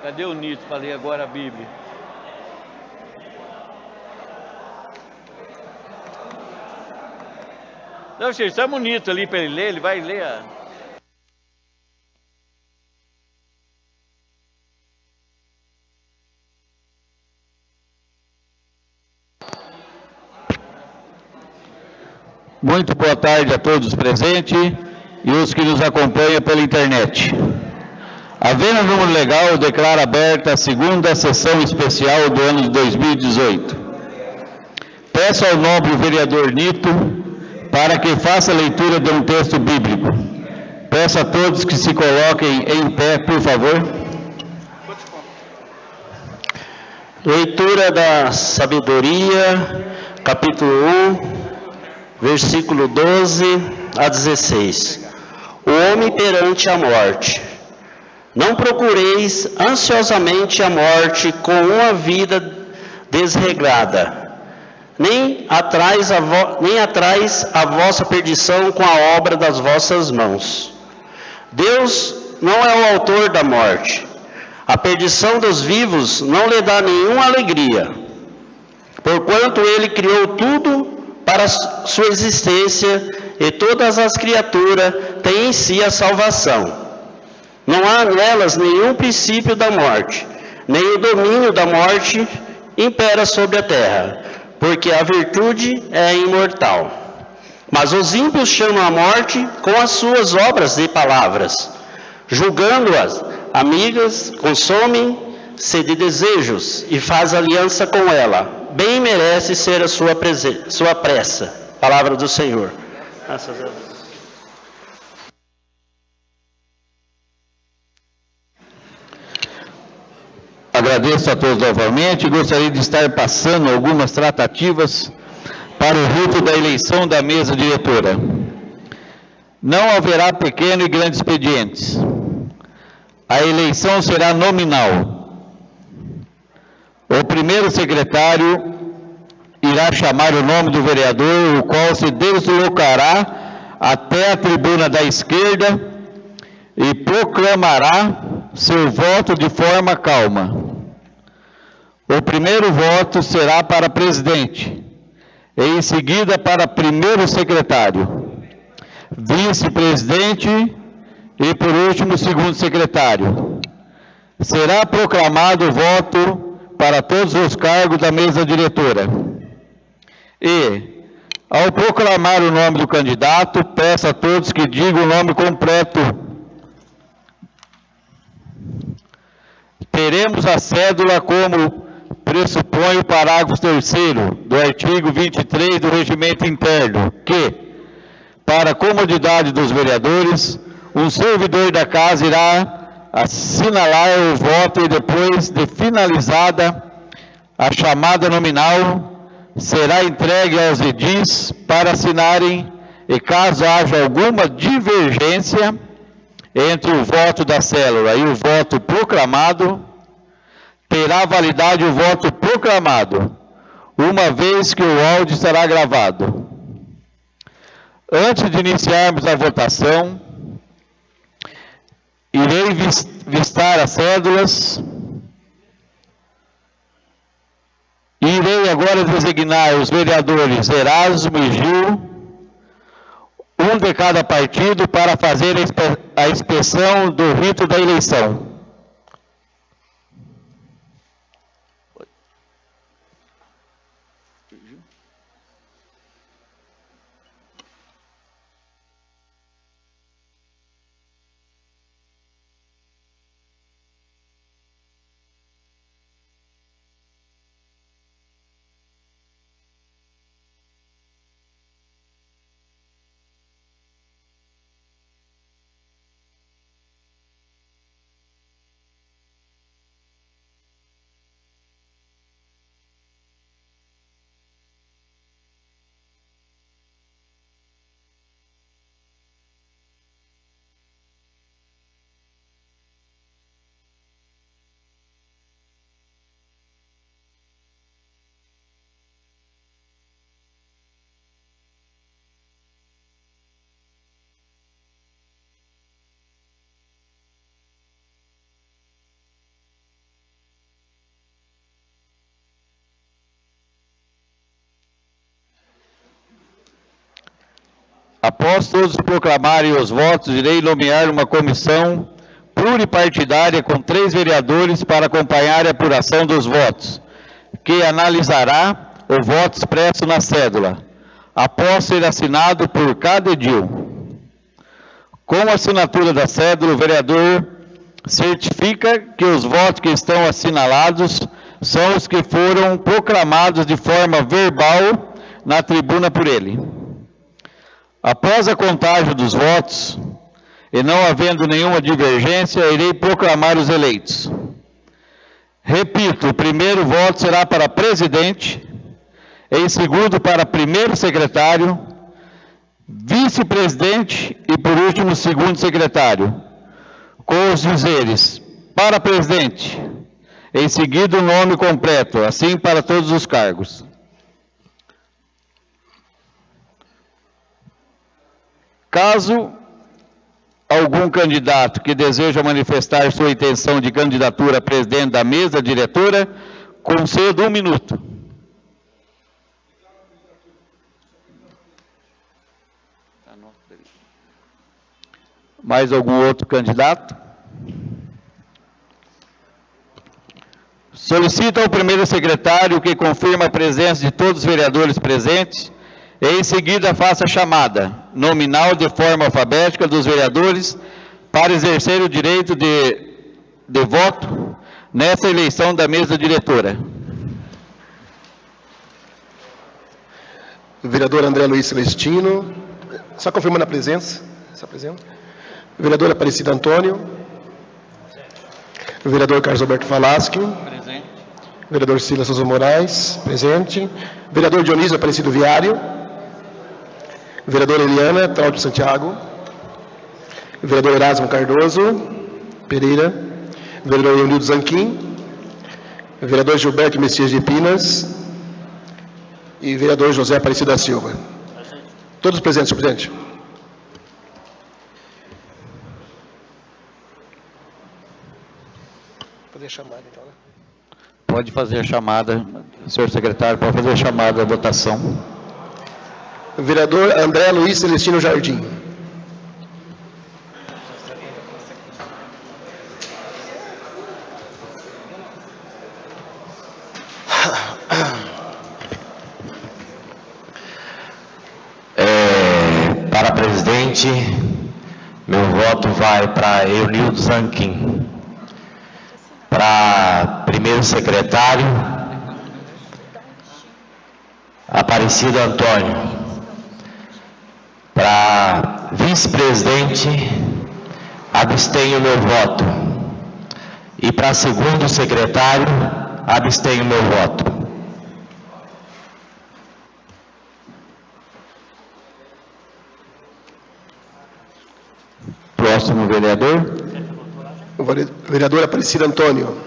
Cadê o Nito para ler agora a Bíblia? Não, gente, chama o Nito ali para ele ler, ele vai ler a... Muito boa tarde a todos presentes e os que nos acompanham pela internet. Havendo número legal, eu declaro aberta a segunda sessão especial do ano de 2018. Peço ao nobre vereador Nito para que faça a leitura de um texto bíblico. Peço a todos que se coloquem em pé, por favor. Leitura da Sabedoria, capítulo 1, versículo 12 a 16. O homem perante a morte. Não procureis ansiosamente a morte com uma vida desregrada, nem atrás a vossa perdição com a obra das vossas mãos. Deus não é o autor da morte. A perdição dos vivos não lhe dá nenhuma alegria, porquanto ele criou tudo para sua existência, e todas as criaturas têm em si a salvação. Não há nelas nenhum princípio da morte, nem o domínio da morte impera sobre a terra, porque a virtude é imortal. Mas os ímpios chamam a morte com as suas obras e palavras, julgando-as amigas, consomem-se de desejos e faz aliança com ela. Bem merece ser a sua pressa. Palavra do Senhor. Graças a Deus. Agradeço a todos novamente. Gostaria de estar passando algumas tratativas para o rito da eleição da mesa diretora. Não haverá pequeno e grande expedientes. A eleição será nominal. O primeiro secretário irá chamar o nome do vereador, o qual se deslocará até a tribuna da esquerda e proclamará seu voto de forma calma. O primeiro voto será para presidente, e em seguida para primeiro secretário, vice-presidente e por último segundo secretário. Será proclamado o voto para todos os cargos da mesa diretora. E, ao proclamar o nome do candidato, peço a todos que digam o nome completo. Teremos a cédula como pressupõe o parágrafo 3º do artigo 23 do Regimento Interno, que, para a comodidade dos vereadores, um servidor da casa irá assinalar o voto e depois de finalizada a chamada nominal, será entregue aos edis para assinarem e caso haja alguma divergência entre o voto da célula e o voto proclamado, terá validade o voto proclamado, uma vez que o áudio será gravado. Antes de iniciarmos a votação, irei vistar as cédulas. Irei agora designar os vereadores Erasmo e Gil, um de cada partido, para fazer a inspeção do rito da eleição. Após todos proclamarem os votos, irei nomear uma comissão pluripartidária com 3 vereadores para acompanhar a apuração dos votos, que analisará o voto expresso na cédula, após ser assinado por cada edil. Com a assinatura da cédula, o vereador certifica que os votos que estão assinalados são os que foram proclamados de forma verbal na tribuna por ele. Após a contagem dos votos, e não havendo nenhuma divergência, irei proclamar os eleitos. Repito, o primeiro voto será para presidente, em segundo para primeiro secretário, vice-presidente e por último segundo secretário, com os dizeres: para presidente, em seguida o nome completo, assim para todos os cargos. Caso algum candidato que deseja manifestar sua intenção de candidatura a presidente da mesa diretora, concedo 1 minuto. Mais algum outro candidato? Solicito ao primeiro secretário que confirme a presença de todos os vereadores presentes e em seguida faça a chamada nominal de forma alfabética dos vereadores para exercer o direito de voto nessa eleição da mesa diretora. Vereador André Luiz Celestino, só confirmando a presença. Está presente? Vereador Aparecido Antônio. Vereador Carlos Alberto Falaschi. Presente. Vereador Silas Souza Moraes, presente. Vereador Dionísio Aparecido Viário. Vereadora Eliana Traudio Santiago. Vereador Erasmo Cardoso Pereira. Vereador Leonildo Zanquim. Vereador Gilberto Messias de Pinas. E vereador José Aparecido da Silva. Todos presentes, senhor presidente. Fazer a chamada, então, né? Pode fazer a chamada, senhor secretário, pode fazer a chamada da votação. Vereador André Luiz Celestino Jardim. Para presidente, meu voto vai para Eunildo Zanquim. Para primeiro secretário, Aparecido Antônio. Para vice-presidente, abstenho meu voto. E para segundo secretário, abstenho meu voto. Próximo vereador. O vereador Aparecido Antônio.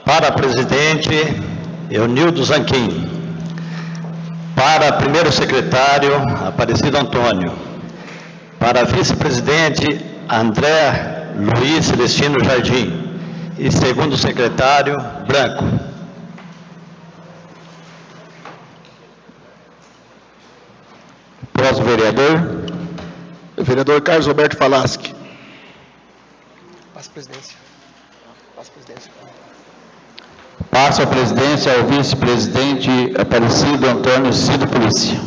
Para presidente, Eunildo Zanquim. Para primeiro secretário, Aparecido Antônio. Para vice-presidente, André Luiz Celestino Jardim. E segundo secretário, Branco. Próximo vereador. Vereador Carlos Roberto Falaschi. Passa a presidência. Passa a presidência. Passo a presidência ao vice-presidente Aparecido Antônio Cido Polícia.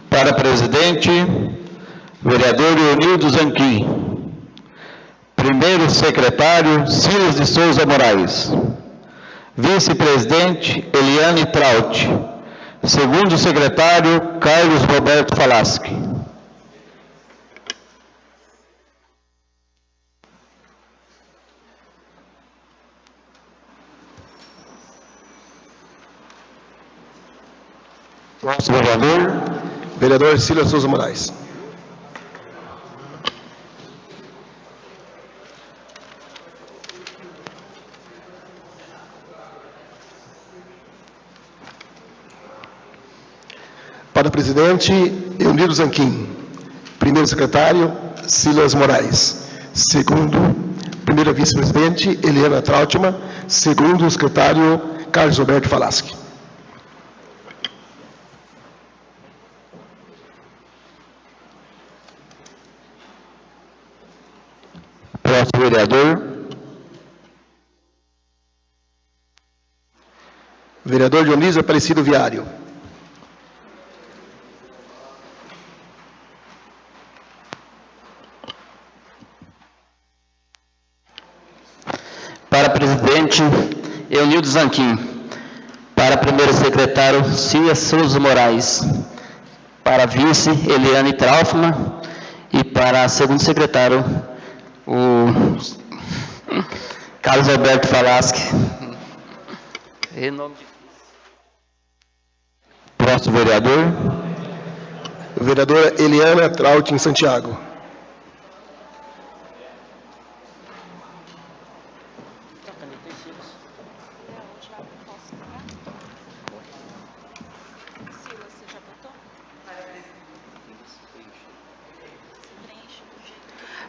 Para presidente, vereador Leonildo Zanquim. Primeiro secretário, Silas de Souza Moraes. Vice-presidente, Eliane Traut. Segundo secretário, Carlos Roberto Falaschi. Próximo vereador. Vereador Silas Souza Moraes. Para presidente, Eunildo Zanquim. Primeiro secretário, Silas Moraes. Segundo, primeira vice-presidente, Eliana Trautmann. Segundo secretário, Carlos Roberto Falaschi. Próximo vereador. Vereador Dionísio Aparecido Viário. Para presidente, Eunildo Zanquim. Para primeiro secretário, Silvia Souza Moraes. Para vice, Eliane Trautmann. E para segundo secretário, o Carlos Alberto Falaschi. Próximo vereador. Vereadora Eliana Trautmann Santiago.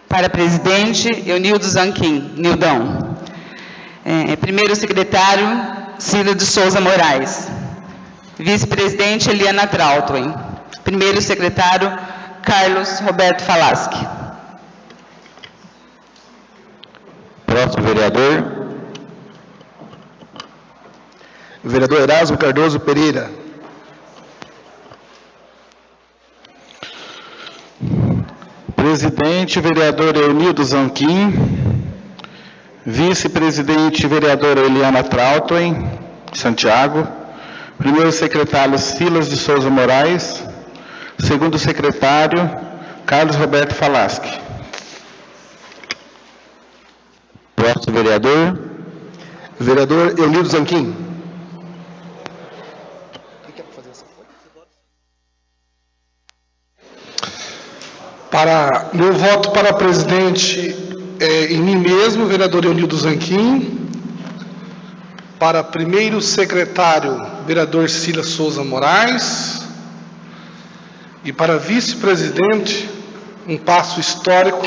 Para presidente, Eunildo Zanquim, Nildão. Primeiro secretário, Cida de Souza Moraes. Vice-presidente, Eliana Trautmann. Primeiro secretário, Carlos Roberto Falaschi. Próximo vereador. Vereador Erasmo Cardoso Pereira. Presidente, vereador Eunildo Zanquim. Vice-presidente, vereadora Eliana Trautmann Santiago. Primeiro secretário, Silas de Souza Moraes. Segundo secretário, Carlos Roberto Falaschi. Próximo vereador. Vereador Eunildo Zanquim. Meu voto para presidente em mim mesmo, vereador Eunildo Zanquim. Para primeiro secretário, vereador Silas Souza Moraes. E para vice-presidente, um passo histórico,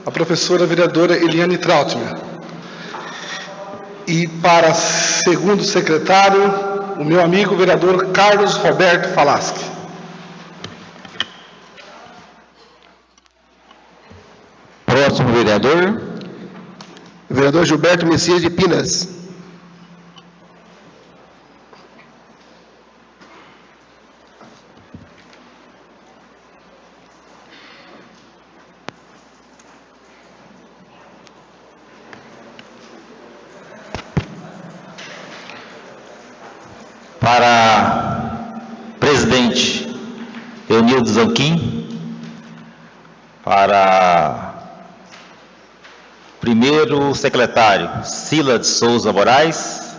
a professora vereadora Eliane Trautmann. E para segundo secretário, o meu amigo vereador Carlos Roberto Falaschi. Próximo vereador. Vereador Gilberto Messias de Pinas. Para presidente, Eunildo Zanquim. Para primeiro secretário, Sila de Souza Moraes.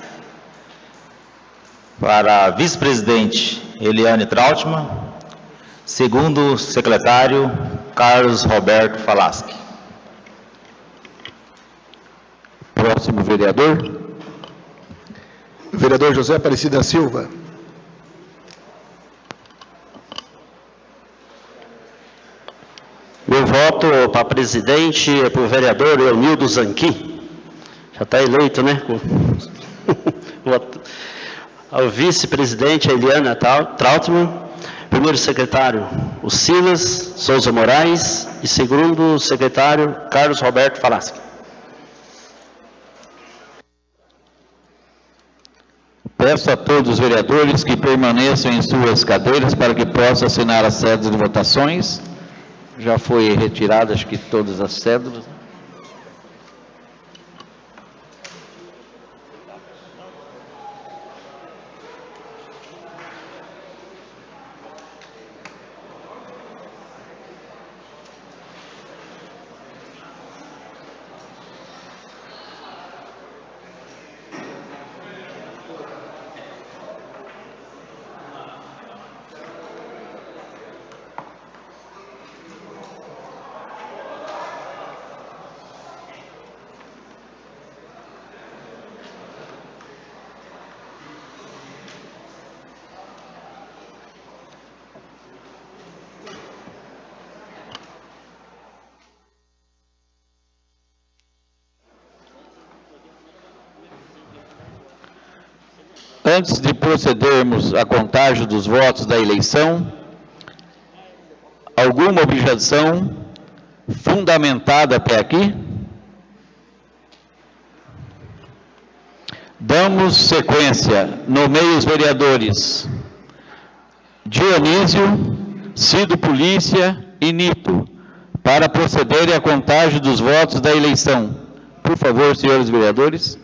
Para vice-presidente, Eliane Trautmann. Segundo secretário, Carlos Roberto Falaschi. Próximo vereador. Vereador José Aparecido da Silva. Meu voto para presidente é para o vereador Eunildo Zanquim. Já está eleito, né? Ao vice-presidente, a Eliana Trautmann. Primeiro secretário, o Silas Souza Moraes. E segundo secretário, Carlos Roberto Falaschi. Peço a todos os vereadores que permaneçam em suas cadeiras para que possam assinar as cédulas de votações. Já foi retirada, acho que todas as cédulas. Antes de procedermos à contagem dos votos da eleição, alguma objeção fundamentada até aqui? Damos sequência. Nomeio os vereadores Dionísio, Cido Polícia e Nito, para procederem à contagem dos votos da eleição. Por favor, senhores vereadores.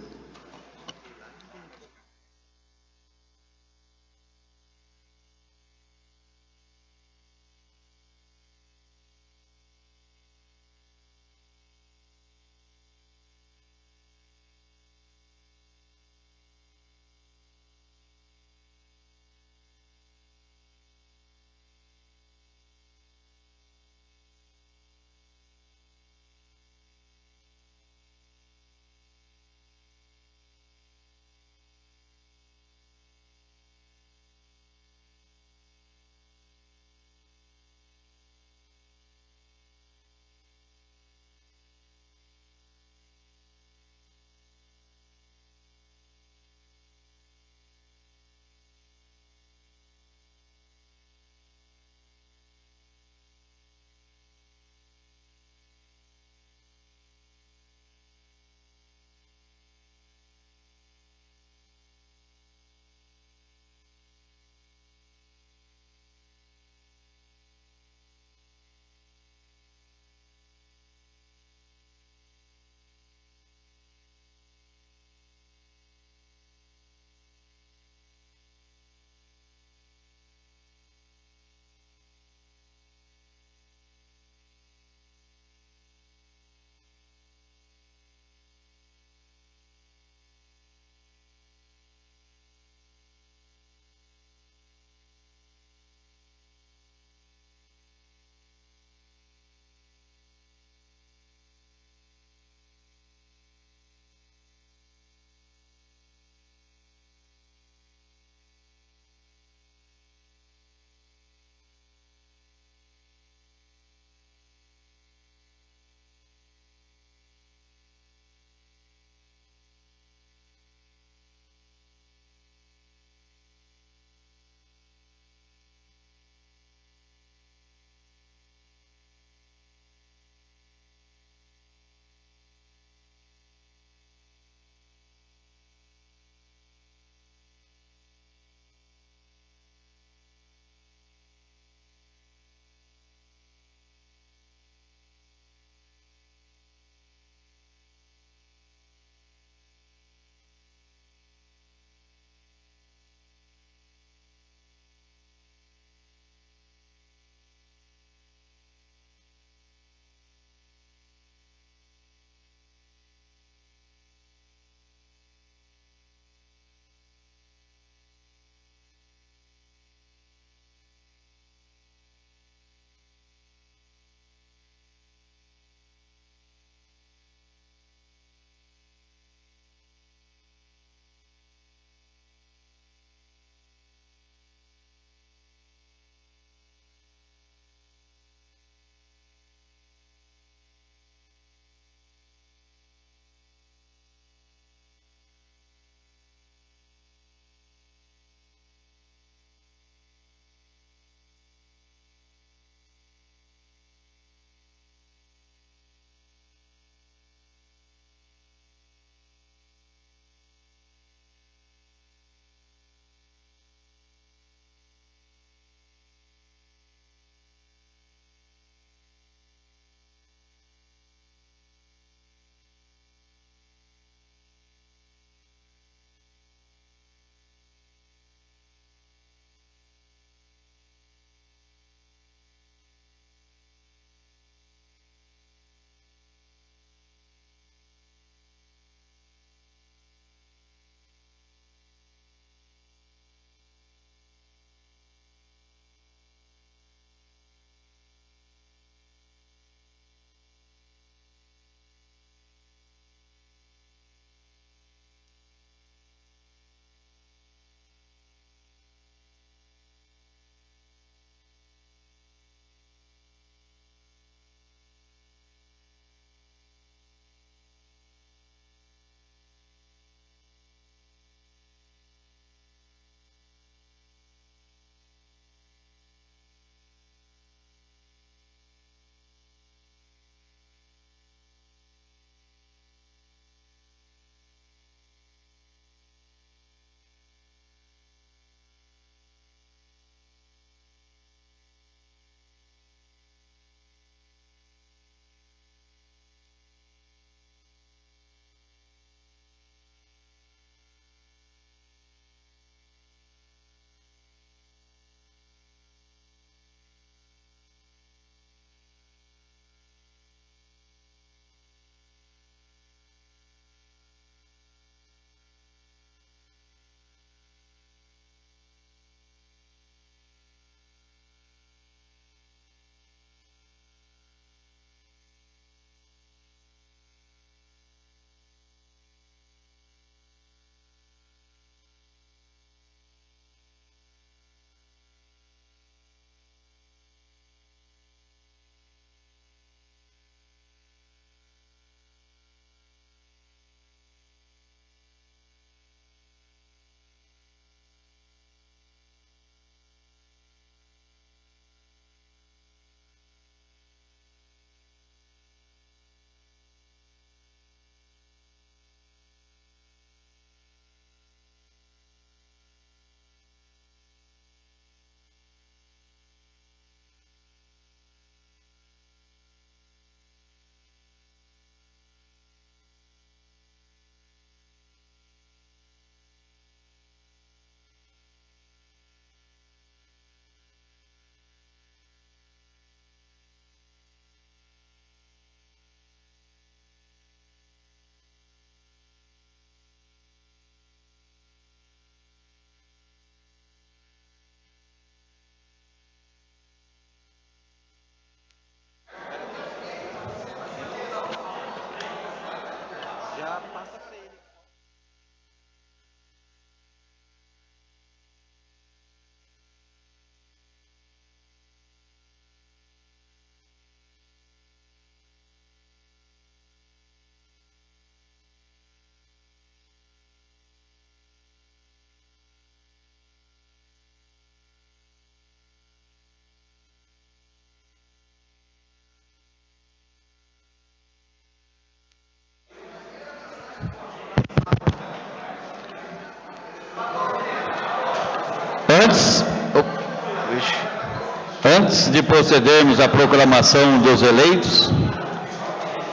Antes de procedermos à proclamação dos eleitos,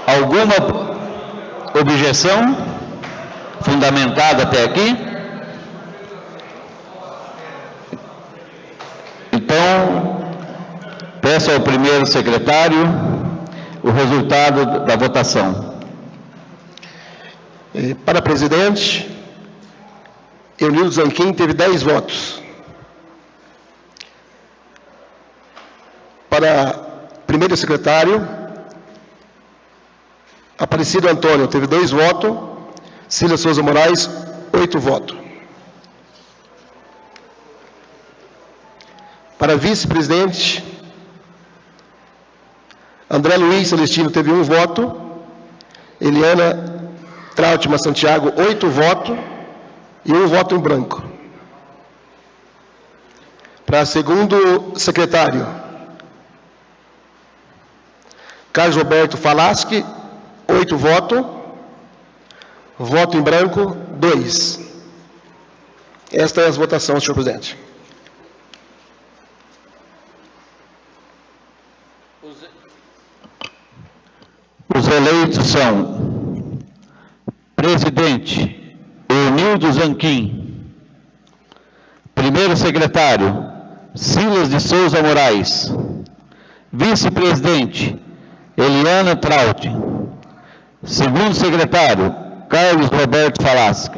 alguma objeção fundamentada até aqui? Então, peço ao primeiro secretário o resultado da votação. Para presidente, Eunildo Zanquim teve 10 votos. Para primeiro secretário, Aparecido Antônio teve 2 votos, Cília Souza Moraes, 8 votos. Para vice-presidente, André Luiz Celestino teve 1 voto, Eliana Trautmann Santiago, 8 votos e 1 voto em branco. Para segundo secretário, Carlos Roberto Falaschi, 8 votos, voto em branco, 2. Esta é a votação, senhor presidente. Os eleitos são presidente Eunildo Zanquim, primeiro secretário Silas de Souza Moraes, vice-presidente Eliana Trautmann, segundo secretário Carlos Roberto Falaschi.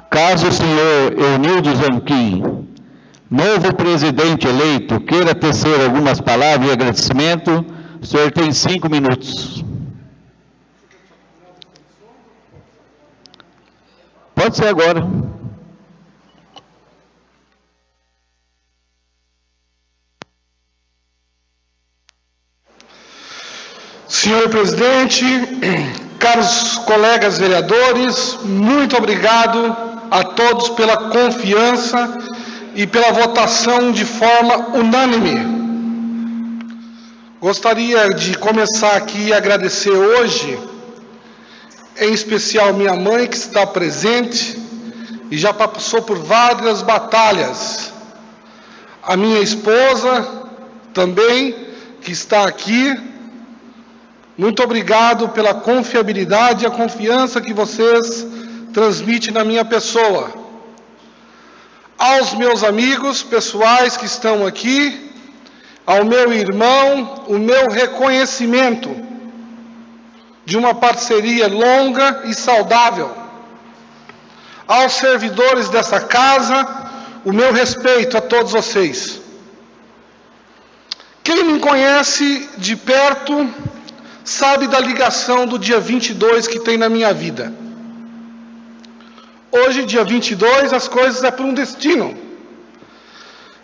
Caso o senhor Eunildo Zanquim, novo presidente eleito, queira tecer algumas palavras de agradecimento, o senhor tem 5 minutos. Pode ser agora. Senhor presidente, caros colegas vereadores, muito obrigado a todos pela confiança e pela votação de forma unânime. Gostaria de começar aqui a agradecer hoje, em especial minha mãe, que está presente e já passou por várias batalhas. A minha esposa também, que está aqui. Muito obrigado pela confiabilidade e a confiança que vocês transmitem na minha pessoa. Aos meus amigos pessoais que estão aqui, ao meu irmão, o meu reconhecimento de uma parceria longa e saudável. Aos servidores dessa casa, o meu respeito a todos vocês. Quem me conhece de perto sabe da ligação do dia 22 que tem na minha vida. Hoje, dia 22, as coisas é por um destino.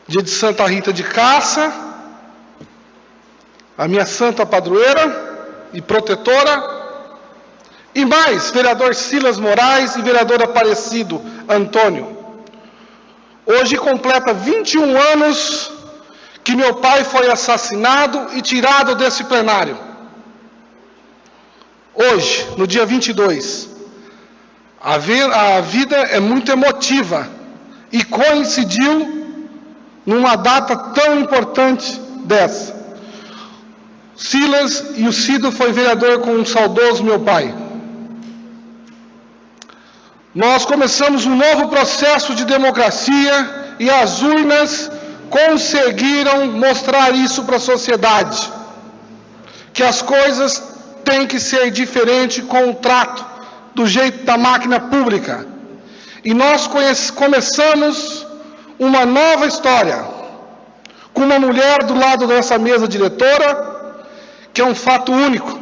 Dia de Santa Rita de Cássia, a minha santa padroeira e protetora, e mais, vereador Silas Moraes e vereador Aparecido Antônio. Hoje completa 21 anos que meu pai foi assassinado e tirado desse plenário. Hoje, no dia 22, a vida é muito emotiva e coincidiu numa data tão importante dessa. Silas e o Cido foi vereador com o saudoso meu pai. Nós começamos um novo processo de democracia e as urnas conseguiram mostrar isso para a sociedade, que as coisas tem que ser diferente com o trato do jeito da máquina pública. E nós começamos uma nova história, com uma mulher do lado dessa mesa diretora, que é um fato único,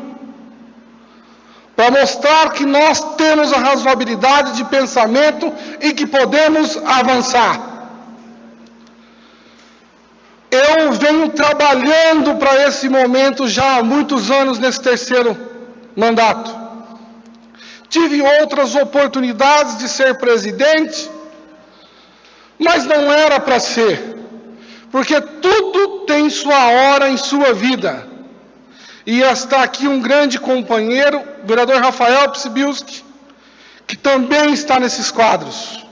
para mostrar que nós temos a razoabilidade de pensamento e que podemos avançar. Eu venho trabalhando para esse momento já há muitos anos nesse terceiro mandato. Tive outras oportunidades de ser presidente, mas não era para ser, porque tudo tem sua hora em sua vida. E está aqui um grande companheiro, o vereador Rafael Psibilski, que também está nesses quadros.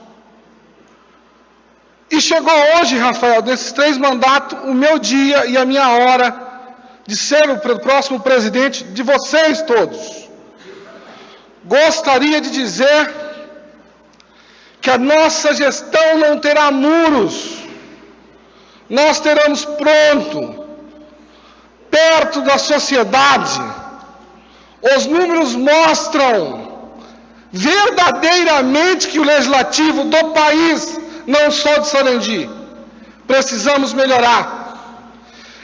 E chegou hoje, Rafael, desses 3 mandatos, o meu dia e a minha hora de ser o próximo presidente de vocês todos. Gostaria de dizer que a nossa gestão não terá muros. Nós teremos pronto, perto da sociedade. Os números mostram verdadeiramente que o legislativo do país, não só de Sarandi, precisamos melhorar.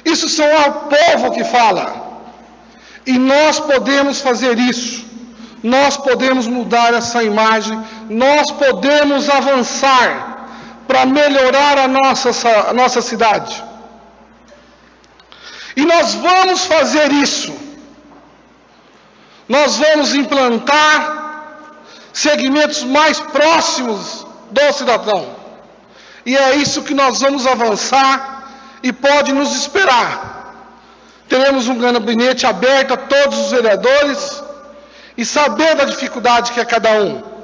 Isso só é o povo que fala. E nós podemos fazer isso. Nós podemos mudar essa imagem. Nós podemos avançar para melhorar a nossa cidade. E nós vamos fazer isso. Nós vamos implantar segmentos mais próximos do cidadão. E é isso que nós vamos avançar e pode nos esperar. Teremos um gabinete aberto a todos os vereadores e saber da dificuldade que é cada um.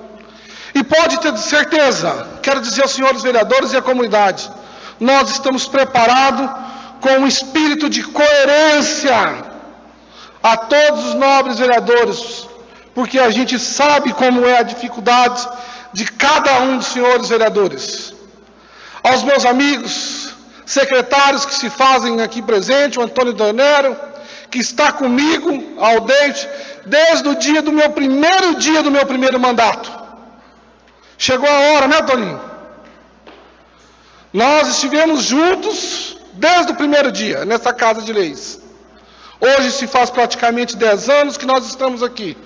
E pode ter certeza, quero dizer aos senhores vereadores e à comunidade, nós estamos preparados com um espírito de coerência a todos os nobres vereadores, porque a gente sabe como é a dificuldade de cada um dos senhores vereadores. Aos meus amigos, secretários que se fazem aqui presente, o Antônio Donero, que está comigo, ao desde o dia do meu primeiro mandato. Chegou a hora, né, Toninho? Nós estivemos juntos desde o primeiro dia, nessa Casa de Leis. Hoje se faz praticamente 10 anos que nós estamos aqui.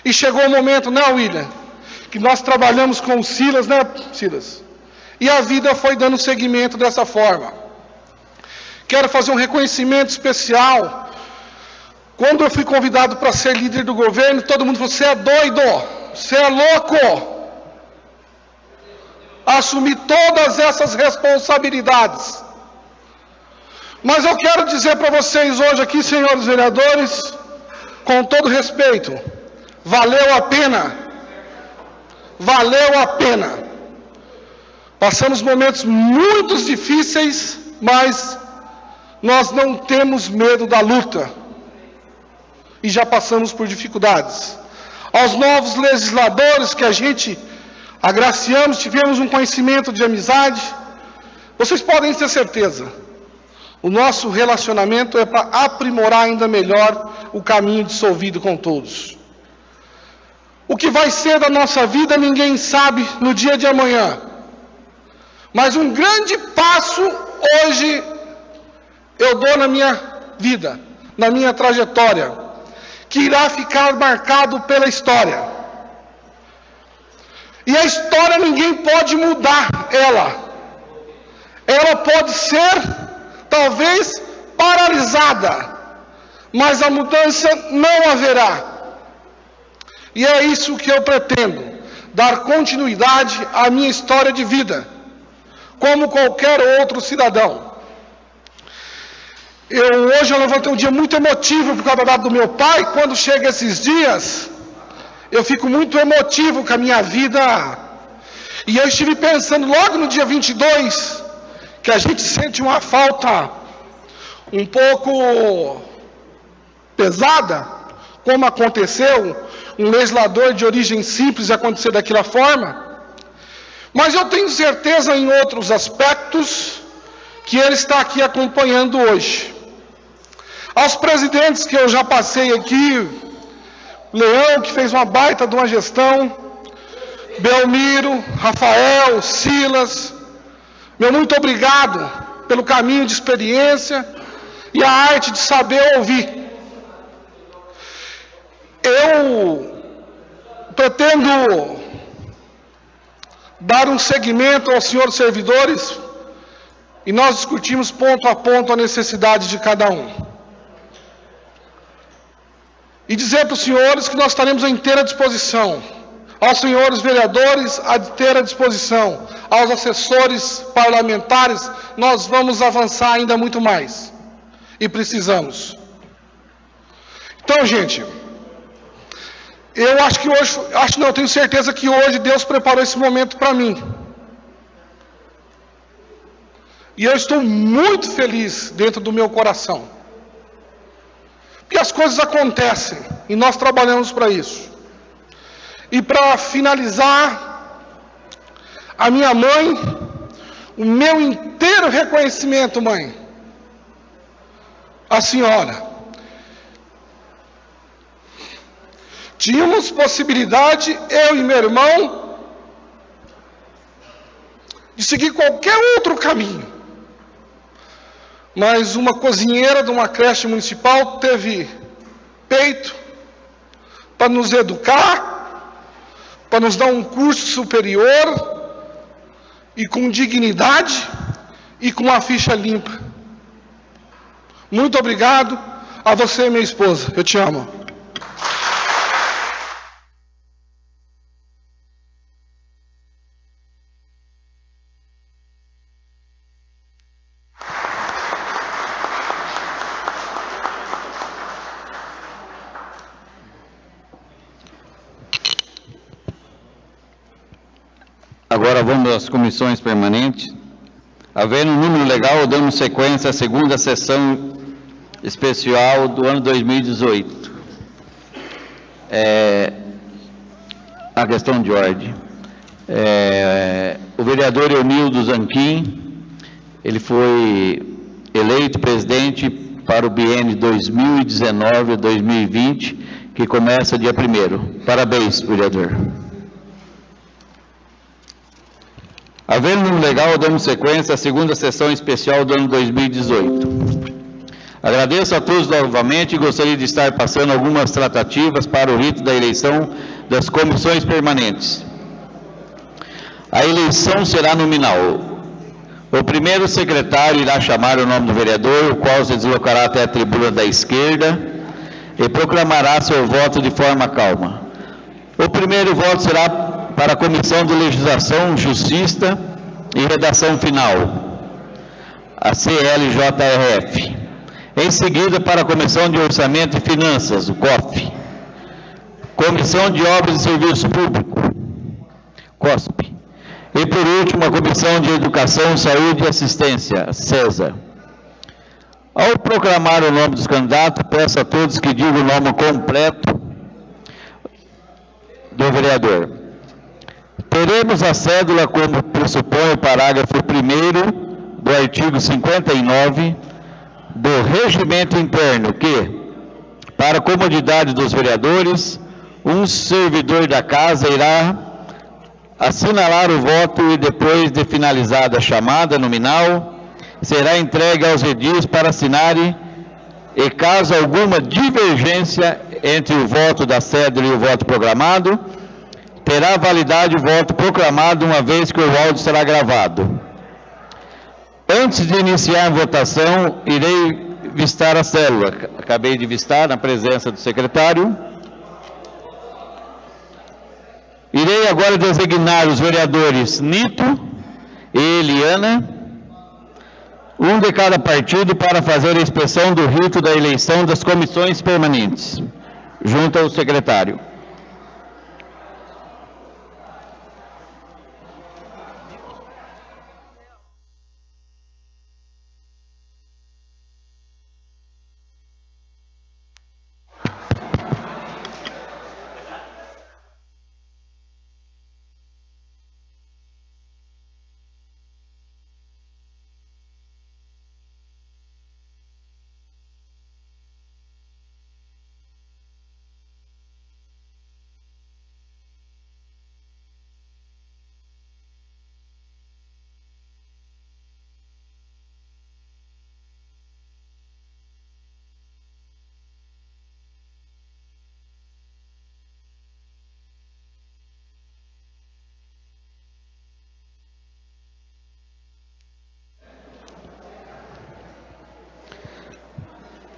E chegou o momento, né, William, que nós trabalhamos com o Silas, né, Silas? E a vida foi dando seguimento dessa forma. Quero fazer um reconhecimento especial. Quando eu fui convidado para ser líder do governo, todo mundo falou, você é doido, você é louco. Assumir todas essas responsabilidades. Mas eu quero dizer para vocês hoje aqui, senhores vereadores, com todo respeito, valeu a pena. Valeu a pena. Passamos momentos muito difíceis, mas nós não temos medo da luta. E já passamos por dificuldades. Aos novos legisladores que a gente agraciamos, tivemos um conhecimento de amizade, vocês podem ter certeza, o nosso relacionamento é para aprimorar ainda melhor o caminho dissolvido com todos. O que vai ser da nossa vida ninguém sabe no dia de amanhã, mas um grande passo hoje eu dou na minha vida, na minha trajetória, que irá ficar marcado pela história. E a história ninguém pode mudar ela. Ela pode ser, talvez, paralisada, mas a mudança não haverá. E é isso que eu pretendo, dar continuidade à minha história de vida, como qualquer outro cidadão. Hoje eu levantei um dia muito emotivo por causa da data do meu pai. Quando chega esses dias, eu fico muito emotivo com a minha vida. E eu estive pensando logo no dia 22, que a gente sente uma falta um pouco pesada, como aconteceu, um legislador de origem simples acontecer daquela forma. Mas eu tenho certeza em outros aspectos que ele está aqui acompanhando hoje. Aos presidentes que eu já passei aqui, Leão, que fez uma baita de uma gestão, Belmiro, Rafael, Silas, meu muito obrigado pelo caminho de experiência e a arte de saber ouvir. Eu pretendo dar um segmento aos senhores servidores e nós discutimos ponto a ponto a necessidade de cada um. E dizer para os senhores que nós estaremos à inteira disposição, aos senhores vereadores à inteira disposição, aos assessores parlamentares, nós vamos avançar ainda muito mais. E precisamos. Então, gente, eu acho que hoje, eu tenho certeza que hoje Deus preparou esse momento para mim. E eu estou muito feliz dentro do meu coração. Porque as coisas acontecem e nós trabalhamos para isso. E para finalizar, a minha mãe, o meu inteiro reconhecimento, mãe. A senhora. Tínhamos possibilidade, eu e meu irmão, de seguir qualquer outro caminho. Mas uma cozinheira de uma creche municipal teve peito para nos educar, para nos dar um curso superior, e com dignidade e com uma ficha limpa. Muito obrigado a você, minha esposa. Eu te amo. Agora vamos às comissões permanentes. Havendo um número legal, damos sequência à segunda sessão especial do ano 2018. A questão de ordem. O vereador Eunildo Zanquim, ele foi eleito presidente para o biênio 2019 a 2020, que começa dia 1º. Parabéns, vereador. Havendo número legal, damos sequência à segunda sessão especial do ano 2018. Agradeço a todos novamente e gostaria de estar passando algumas tratativas para o rito da eleição das comissões permanentes. A eleição será nominal. O primeiro secretário irá chamar o nome do vereador, o qual se deslocará até a tribuna da esquerda e proclamará seu voto de forma calma. O primeiro voto será para a Comissão de Legislação, Justiça e Redação Final, a CLJRF. Em seguida, para a Comissão de Orçamento e Finanças, o COF. Comissão de Obras e Serviço Público, COSP. E, por último, a Comissão de Educação, Saúde e Assistência, CESA. Ao proclamar o nome dos candidatos, peço a todos que digam o nome completo do vereador. Teremos a cédula como pressupõe o parágrafo 1º do artigo 59 do Regimento Interno, que, para a comodidade dos vereadores, um servidor da casa irá assinalar o voto e, depois de finalizada a chamada nominal, será entregue aos edis para assinarem, e caso alguma divergência entre o voto da cédula e o voto programado, terá validade o voto proclamado, uma vez que o áudio será gravado. Antes de iniciar a votação, irei vistar a célula. Acabei de vistar na presença do secretário. Irei agora designar os vereadores Nito e Eliana, um de cada partido, para fazer a inspeção do rito da eleição das comissões permanentes, junto ao secretário.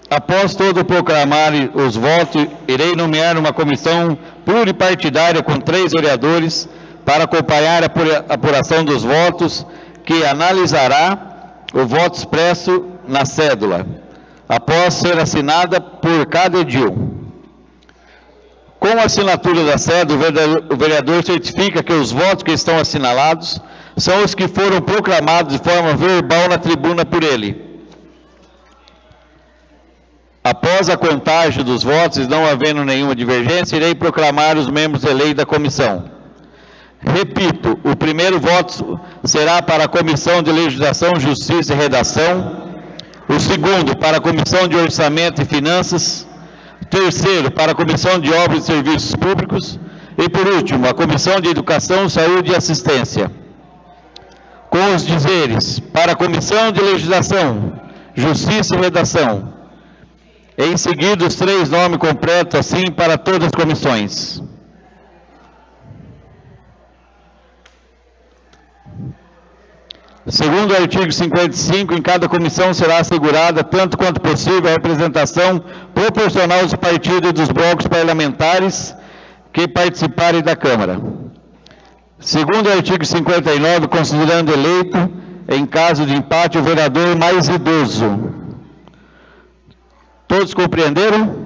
Após todo proclamar os votos, irei nomear uma comissão pluripartidária com 3 vereadores para acompanhar a apuração dos votos, que analisará o voto expresso na cédula, após ser assinada por cada edil. Com a assinatura da sede, o vereador certifica que os votos que estão assinalados são os que foram proclamados de forma verbal na tribuna por ele. Após a contagem dos votos, e não havendo nenhuma divergência, irei proclamar os membros eleitos da comissão. Repito, o primeiro voto será para a Comissão de Legislação, Justiça e Redação, o segundo para a Comissão de Orçamento e Finanças, terceiro para a Comissão de Obras e Serviços Públicos e, por último, a Comissão de Educação, Saúde e Assistência. Com os dizeres, para a Comissão de Legislação, Justiça e Redação. Em seguida, os 3 nomes completos, assim, para todas as comissões. Segundo o artigo 55, em cada comissão será assegurada, tanto quanto possível, a representação proporcional dos partidos e dos blocos parlamentares que participarem da Câmara. Segundo o artigo 59, considerando eleito, em caso de empate, o vereador mais idoso. Todos compreenderam?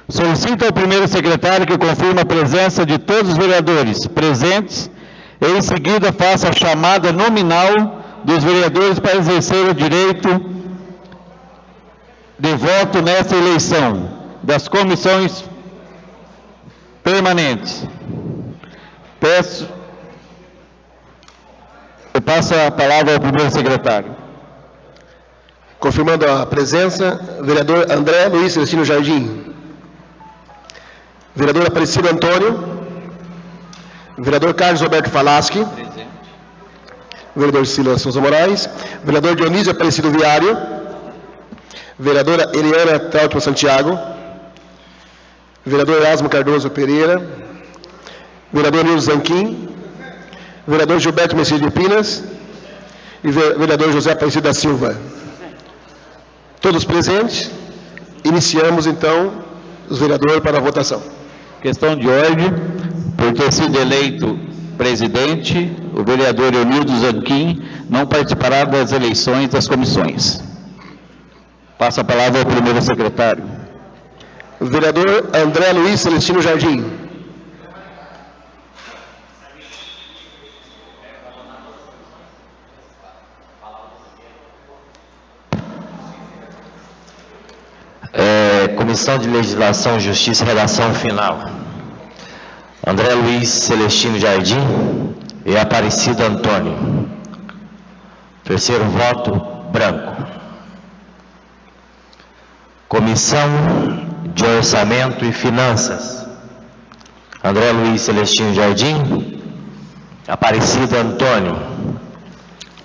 Solicito ao primeiro secretário que confirme a presença de todos os vereadores presentes e, em seguida, faça a chamada nominal dos vereadores para exercer o direito de voto nesta eleição das comissões permanentes. Eu passo a palavra ao primeiro secretário. Confirmando a presença, vereador André Luiz Celestino Jardim. Vereador Aparecido Antônio. Vereador Carlos Roberto Falaschi. Presente. Vereador Silas Souza Moraes. Vereador Dionísio Aparecido Viário. Vereadora Eliana Trautmann Santiago. Vereador Erasmo Cardoso Pereira. Vereador Nildo Zanquim. Vereador Gilberto Messias de Pinas. E vereador José Aparecido da Silva. Todos presentes. Iniciamos, então, os vereadores para a votação. Questão de ordem. Por ter sido eleito presidente, o vereador Eunildo Zanquim não participará das eleições das comissões. Passo a palavra ao primeiro secretário. Vereador André Luiz Celestino Jardim. Comissão de Legislação, Justiça e Redação Final. André Luiz Celestino Jardim e Aparecido Antônio. Terceiro voto, branco. Comissão de Orçamento e Finanças. André Luiz Celestino Jardim, Aparecido Antônio.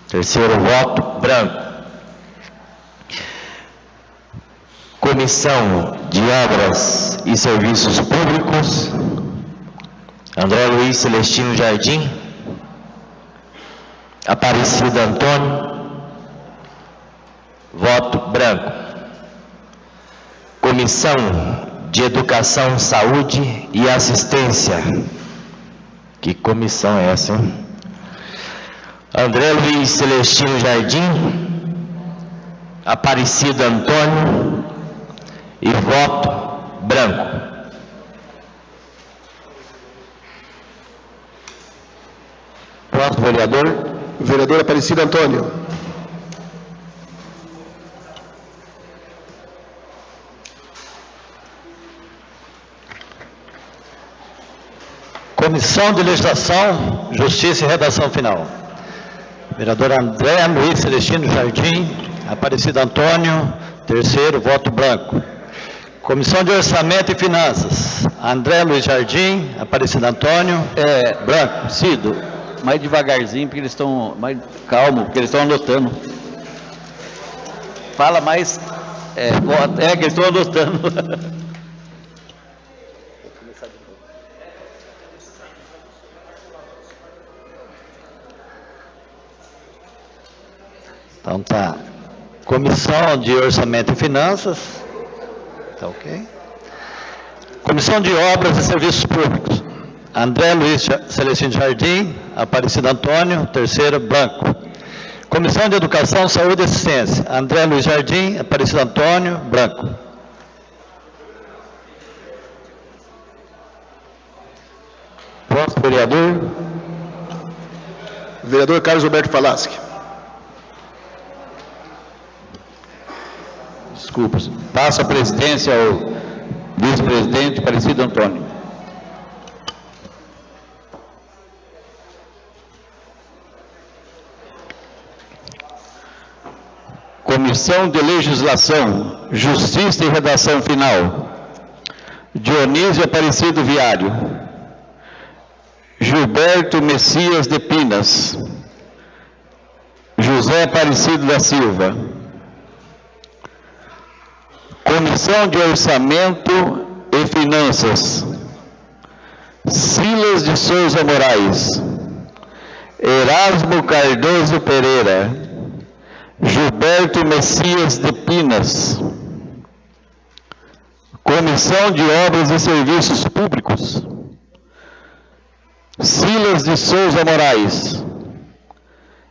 Terceiro voto, branco. Comissão de Obras e Serviços Públicos. André Luiz Celestino Jardim, Aparecido Antônio, voto branco. Comissão de Educação, Saúde e Assistência. Que comissão é essa, hein? André Luiz Celestino Jardim, Aparecido Antônio e voto branco. Próximo vereador, vereador Aparecido Antônio. Comissão de Legislação, Justiça e Redação Final. Vereador André Luiz Celestino Jardim, Aparecido Antônio, terceiro, voto branco. Comissão de Orçamento e Finanças, André Luiz Jardim, Aparecido Antônio, branco. Cido, mais devagarzinho, porque eles estão mais calmo, porque eles estão anotando. Fala mais, que eles estão anotando. Então tá. Comissão de Orçamento e Finanças. Tá ok? Comissão de Obras e Serviços Públicos. André Luiz Celestino Jardim, Aparecido Antônio, terceiro, branco. Comissão de Educação, Saúde e Assistência. André Luiz Jardim, Aparecido Antônio, branco. Próximo vereador. Vereador Carlos Roberto Falaschi. Desculpa. Passo a presidência ao vice-presidente Aparecido Antônio. Comissão de Legislação, Justiça e Redação Final. Dionísio Aparecido Viário. Gilberto Messias de Pinas. José Aparecido da Silva. Comissão de Orçamento e Finanças. Silas de Souza Moraes. Erasmo Cardoso Pereira. Gilberto Messias de Pinas. Comissão de Obras e Serviços Públicos. Silas de Souza Moraes.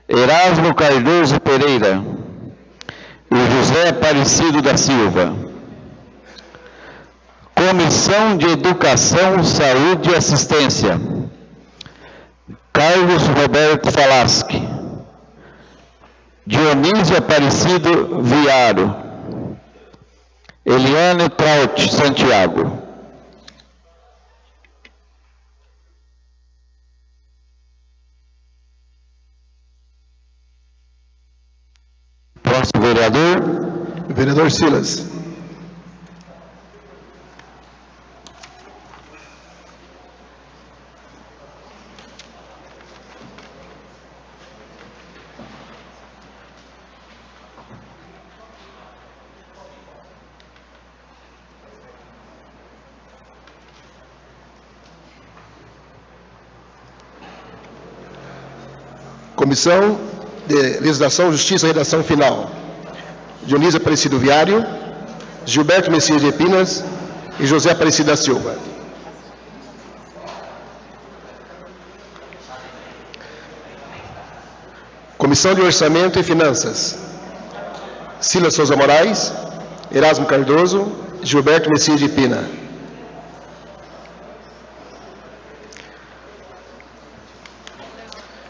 Erasmo Cardoso Pereira. E José Aparecido da Silva. Comissão de Educação, Saúde e Assistência. Carlos Roberto Falaschi. Dionísio Aparecido Viário. Eliane Traut Santiago. Próximo vereador. Vereador Silas. Comissão de Legislação, Justiça e Redação Final. Dionísio Aparecido Viário, Gilberto Messias de Pinas e José Aparecido da Silva. Comissão de Orçamento e Finanças. Silas Souza Moraes, Erasmo Cardoso, Gilberto Messias de Pina.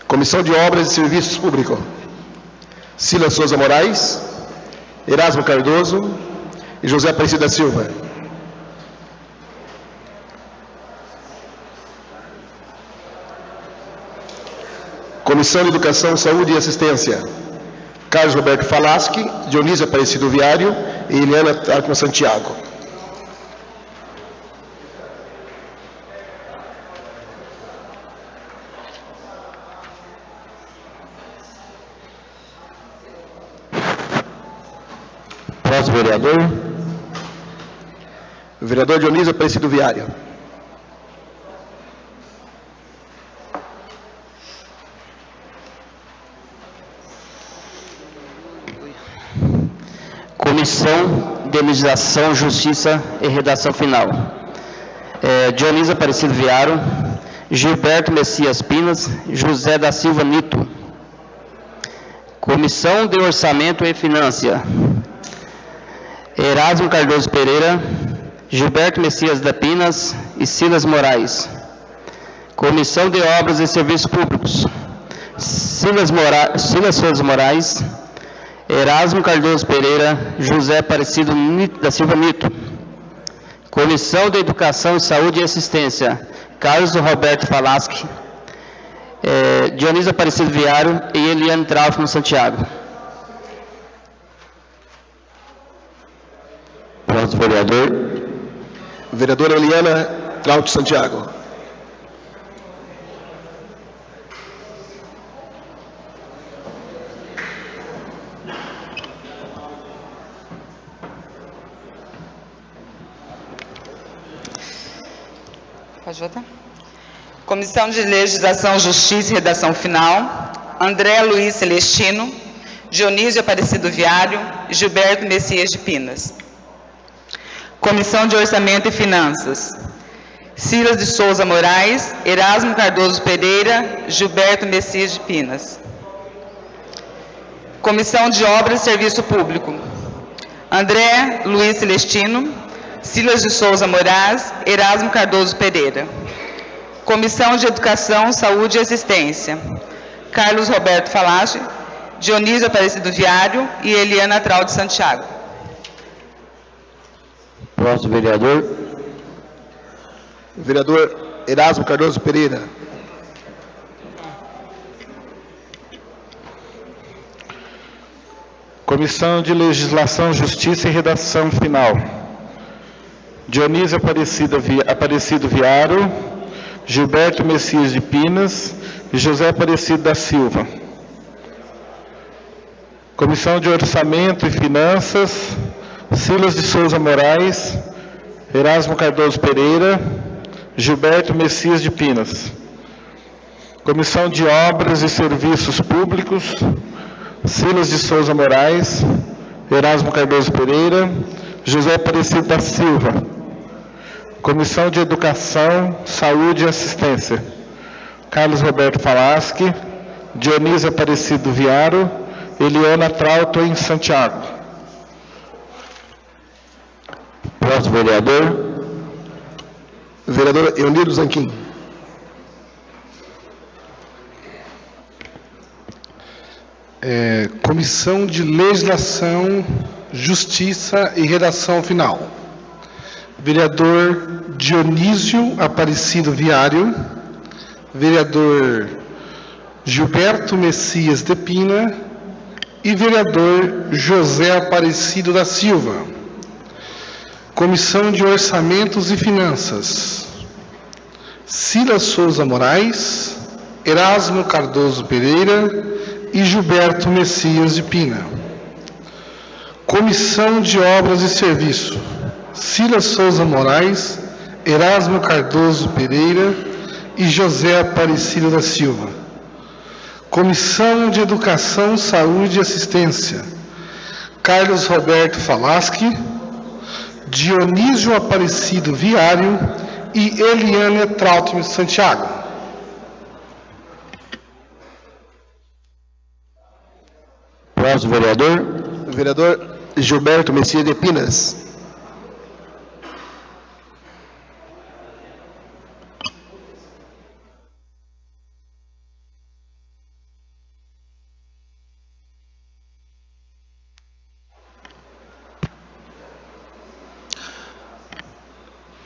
Comissão de Obras e Serviços Públicos. Silas Souza Moraes, Erasmo Cardoso e José Aparecido da Silva. Comissão de Educação, Saúde e Assistência. Carlos Roberto Falaschi, Dionísio Aparecido Viário e Eliana Traut Santiago. Próximo vereador. Vereador Dionísio Aparecido Viário. Comissão de Legislação, Justiça e Redação Final. Dionísio Aparecido Viário, Gilberto Messias Pinas, José da Silva Nito. Comissão de Orçamento e Finanças. Erasmo Cardoso Pereira, Gilberto Messias da Pinas e Silas Moraes. Comissão de Obras e Serviços Públicos. Silas Souza Moraes, Erasmo Cardoso Pereira, José Aparecido da Silva Nito. Comissão de Educação, Saúde e Assistência. Carlos Roberto Falaschi, Dionísio Aparecido Viário e Eliane Traut Santiago. Próximo vereador. Vereadora Eliana Traut Santiago. Pode votar? Comissão de Legislação, Justiça e Redação Final. André Luiz Celestino, Dionísio Aparecido Viário e Gilberto Messias de Pinas. Comissão de Orçamento e Finanças. Silas de Souza Moraes, Erasmo Cardoso Pereira, Gilberto Messias de Pinas. Comissão de Obras e Serviço Público. André Luiz Celestino, Silas de Souza Moraes, Erasmo Cardoso Pereira. Comissão de Educação, Saúde e Assistência: Carlos Roberto Falaschi, Dionísio Aparecido Viário e Eliana Traude Santiago. Próximo vereador. Vereador Erasmo Cardoso Pereira. Comissão de Legislação, Justiça e Redação Final: Dionísio Aparecido Viário, Gilberto Messias de Pinas e José Aparecido da Silva. Comissão de Orçamento e Finanças: Silas de Souza Moraes, Erasmo Cardoso Pereira, Gilberto Messias de Pinas. Comissão de Obras e Serviços Públicos: Silas de Souza Moraes, Erasmo Cardoso Pereira, José Aparecido da Silva. Comissão de Educação, Saúde e Assistência: Carlos Roberto Falaschi, Dionísio Aparecido Viário, Eliana Traude Santiago. Próximo vereador. Vereador Eunildo Zanquim. Comissão de Legislação, Justiça e Redação Final: Vereador Dionísio Aparecido Viário, Vereador Gilberto Messias de Pina e Vereador José Aparecido da Silva. Comissão de Orçamentos e Finanças: Silas Souza Moraes, Erasmo Cardoso Pereira e Gilberto Messias de Pina. Comissão de Obras e Serviço: Silas Souza Moraes, Erasmo Cardoso Pereira e José Aparecido da Silva. Comissão de Educação, Saúde e Assistência: Carlos Roberto Falaschi, Dionísio Aparecido Viário e Eliane Traude Santiago. Próximo vereador. Vereador Gilberto Messias de Pinas.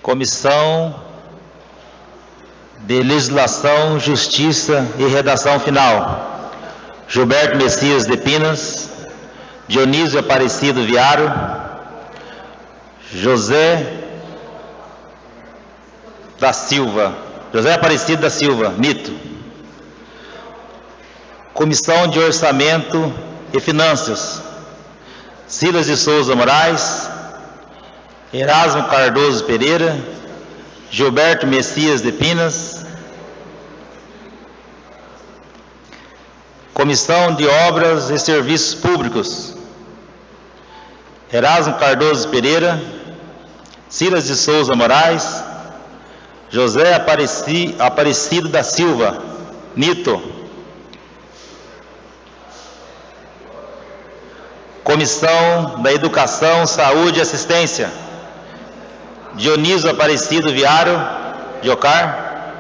Comissão de Legislação, Justiça e Redação Final: Gilberto Messias de Pinas, Dionísio Aparecido Viário, José Aparecido da Silva, Mito. Comissão de Orçamento e Finanças: Silas de Souza Moraes, Erasmo Cardoso Pereira, Gilberto Messias de Pinas. Comissão de Obras e Serviços Públicos: Erasmo Cardoso Pereira, Silas de Souza Moraes, José Aparecido da Silva, Nito. Comissão da Educação, Saúde e Assistência: Dionísio Aparecido Viário, Diocar,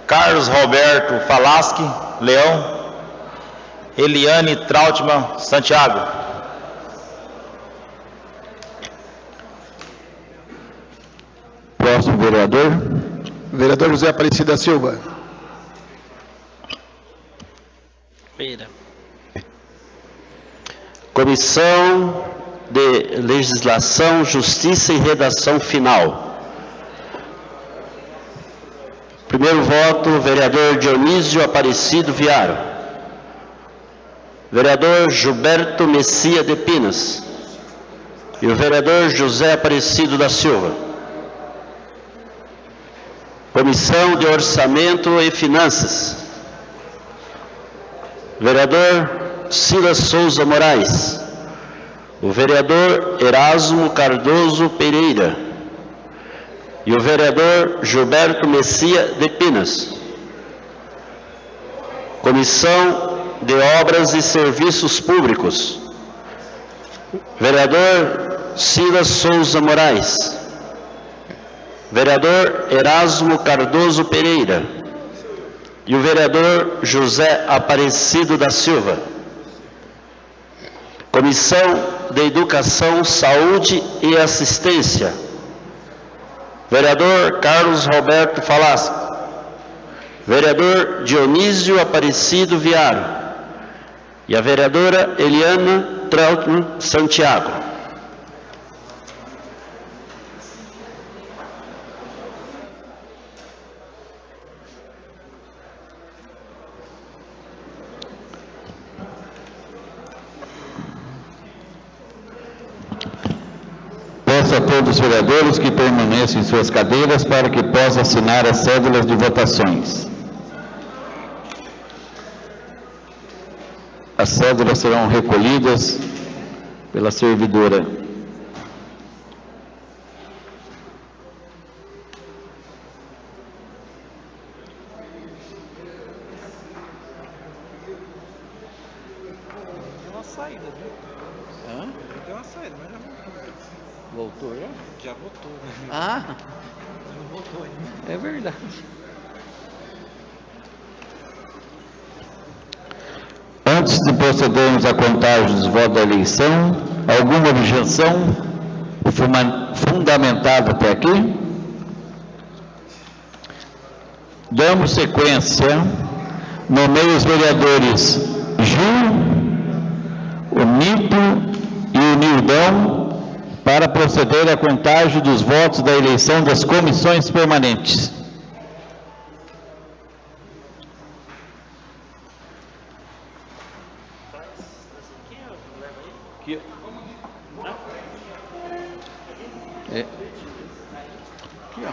Carlos Roberto Falaschi, Leão, Eliane Trautmann Santiago. Próximo vereador. Vereador José Aparecido da Silva. Comissão de Legislação, Justiça e Redação Final: primeiro voto, vereador Dionísio Aparecido Viário, vereador Gilberto Messias de Pinas e o vereador José Aparecido da Silva. Comissão de Orçamento e Finanças: vereador Silas Souza Moraes, o vereador Erasmo Cardoso Pereira e o vereador Gilberto Messias de Pinas. Comissão de Obras e Serviços Públicos: vereador Silas Souza Moraes, vereador Erasmo Cardoso Pereira e o vereador José Aparecido da Silva. Comissão de Educação, Saúde e Assistência, vereador Carlos Roberto Falasco, vereador Dionísio Aparecido Viário e a vereadora Eliana Trautmann Santiago. Peço a todos os vereadores que permaneçam em suas cadeiras para que possam assinar as cédulas de votações. As cédulas serão recolhidas pela servidora. Deu uma saída, viu? Hã? Deu uma saída, mas já voltou. Voltou já? Já voltou, né? Ah, Mas não voltou ainda. é verdade. Antes de procedermos à contagem dos votos da eleição, alguma objeção fundamentada até aqui? Damos sequência. Nomeio os vereadores Gil, o Nito e o Nildão para proceder à contagem dos votos da eleição das comissões permanentes. Aqui. É. Aqui, ó.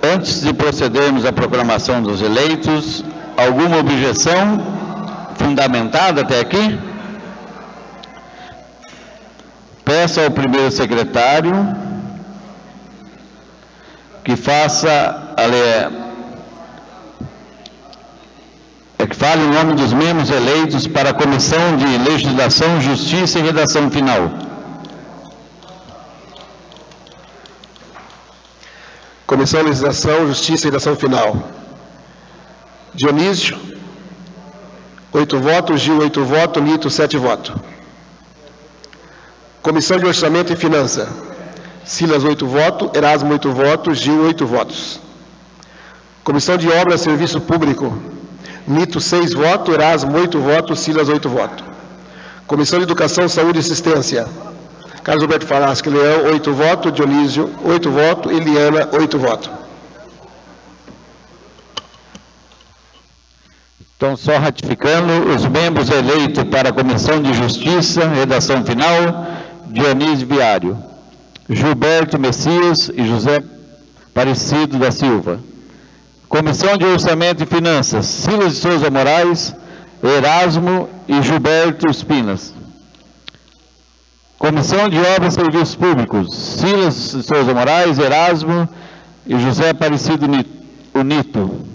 Antes de procedermos à proclamação dos eleitos, alguma objeção fundamentada até aqui? Peço ao primeiro secretário que que fale o nome dos membros eleitos para a Comissão de Legislação, Justiça e Redação Final. Comissão de Legislação, Justiça e Redação Final. Dionísio, 8 votos. Gil, 8 votos. Nito, 7 votos. Comissão de Orçamento e Finança. Silas, 8 votos. Erasmo, 8 votos. Gil, 8 votos. Comissão de Obras e Serviço Público. Nito, 6 votos. Erasmo, 8 votos. Silas, 8 votos. Comissão de Educação, Saúde e Assistência. Carlos Alberto Falaschi Leão, 8 votos. Dionísio, 8 votos. Eliana, 8 votos. Então, só ratificando, os membros eleitos para a Comissão de Justiça, Redação Final, Dionísio Viário, Gilberto Messias e José Aparecido da Silva. Comissão de Orçamento e Finanças, Silas de Souza Moraes, Erasmo e Gilberto Espinas. Comissão de Obras e Serviços Públicos, Silas de Souza Moraes, Erasmo e José Aparecido Nito.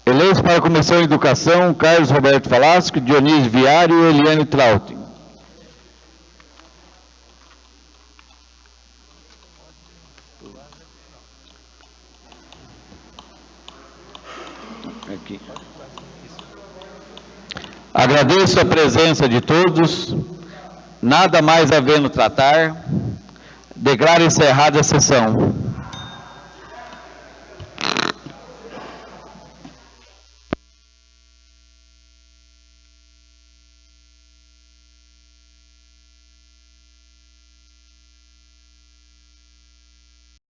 Eleitos para a Comissão de Educação, Carlos Roberto Falaschi, Dionísio Viário e Eliane Trautin. Aqui. Agradeço a presença de todos. Nada mais havendo tratar, declaro encerrada a sessão.